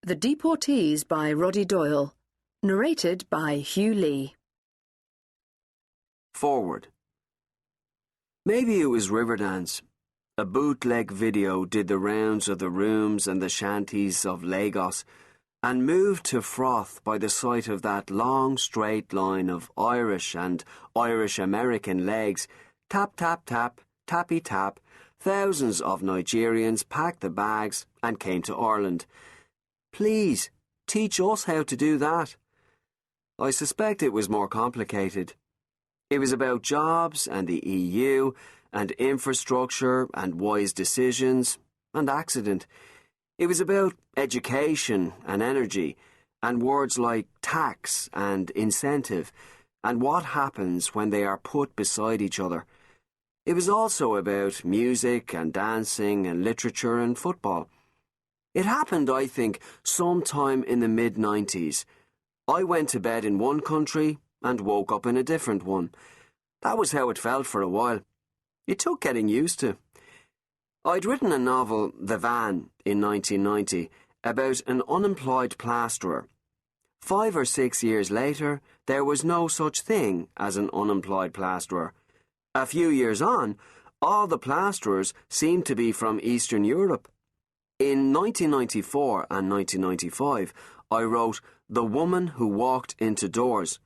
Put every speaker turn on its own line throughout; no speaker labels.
The Deportees by Roddy Doyle. Narrated by Hugh Lee.
Forward. Maybe it was Riverdance. A bootleg video did the rounds of the rooms and the shanties of Lagos and moved to froth by the sight of that long straight line of Irish and Irish-American legs, tap, tap, tap, tappy, tap. Thousands of Nigerians packed the bags and came to Ireland. Please, teach us how to do that. I suspect it was more complicated. It was about jobs and the EU and infrastructure and wise decisions and accident. It was about education and energy and words like tax and incentive and what happens when they are put beside each other. It was also about music and dancing and literature and football. It happened, I think, sometime in the mid-90s. I went to bed in one country and woke up in a different one. That was how it felt for a while. It took getting used to. I'd written a novel, The Van, in 1990, about an unemployed plasterer. 5 or 6 years later, there was no such thing as an unemployed plasterer. A few years on, all the plasterers seemed to be from Eastern Europe. In 1994 and 1995, I wrote The Woman Who Walked Into Doors.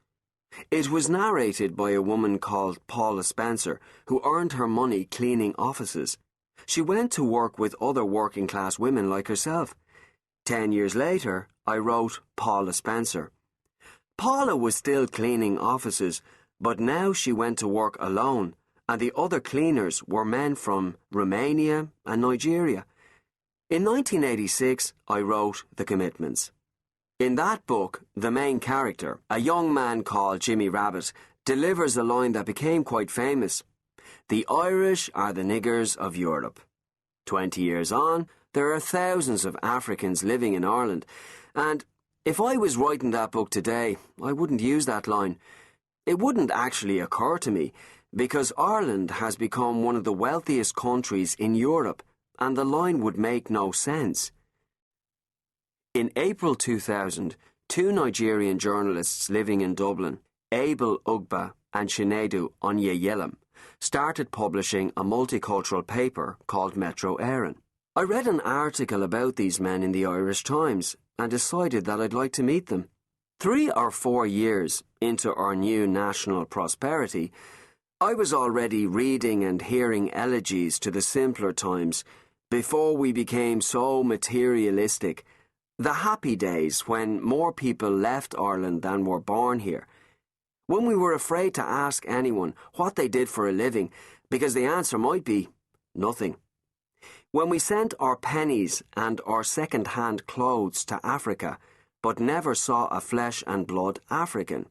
It was narrated by a woman called Paula Spencer, who earned her money cleaning offices. She went to work with other working-class women like herself. 10 years later, I wrote Paula Spencer. Paula was still cleaning offices, but now she went to work alone, and the other cleaners were men from Romania and Nigeria. In 1986, I wrote The Commitments. In that book, the main character, a young man called Jimmy Rabbit, delivers a line that became quite famous. The Irish are the niggers of Europe. 20 years on, there are thousands of Africans living in Ireland, and if I was writing that book today, I wouldn't use that line. It wouldn't actually occur to me, because Ireland has become one of the wealthiest countries in Europe, and the line would make no sense. In April 2000, 2 Nigerian journalists living in Dublin, Abel Ugba and Chinedu Onyeyelam, started publishing a multicultural paper called Metro Eireann. I read an article about these men in the Irish Times and decided that I'd like to meet them. 3 or 4 years into our new national prosperity, I was already reading and hearing elegies to the simpler times before we became so materialistic. The happy days when more people left Ireland than were born here. When we were afraid to ask anyone what they did for a living because the answer might be nothing. When we sent our pennies and our second-hand clothes to Africa but never saw a flesh and blood African.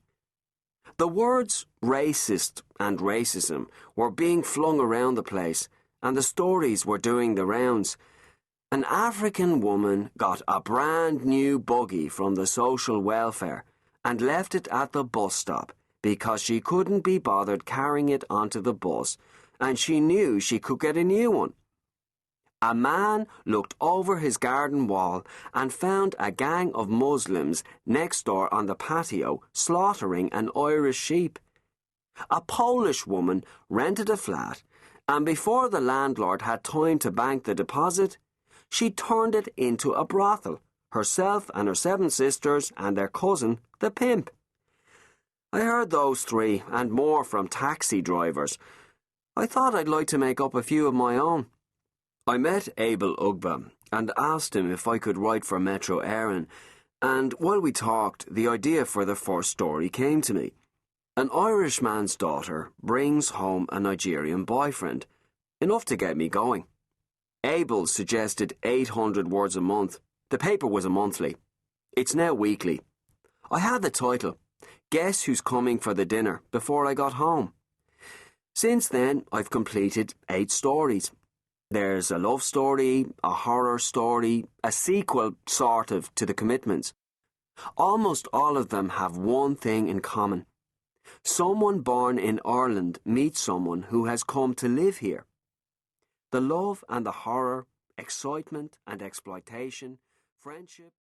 The words racist and racism were being flung around the place, and the stories were doing the rounds. An African woman got a brand new buggy from the social welfare and left it at the bus stop because she couldn't be bothered carrying it onto the bus, and she knew she could get a new one. A man looked over his garden wall and found a gang of Muslims next door on the patio slaughtering an Irish sheep. A Polish woman rented a flat, and before the landlord had time to bank the deposit, she turned it into a brothel, herself and her 7 sisters and their cousin, the pimp. I heard those 3 and more from taxi drivers. I thought I'd like to make up a few of my own. I met Abel Ugba and asked him if I could write for Metro Eireann, and while we talked, the idea for the first story came to me. An Irishman's daughter brings home a Nigerian boyfriend, enough to get me going. Abel suggested 800 words a month. The paper was a monthly. It's now weekly. I had the title, Guess Who's Coming for the Dinner, before I got home. Since then, I've completed 8 stories. There's a love story, a horror story, a sequel, sort of, to The Commitments. Almost all of them have one thing in common. Someone born in Ireland meets someone who has come to live here. The love and the horror, excitement and exploitation, friendship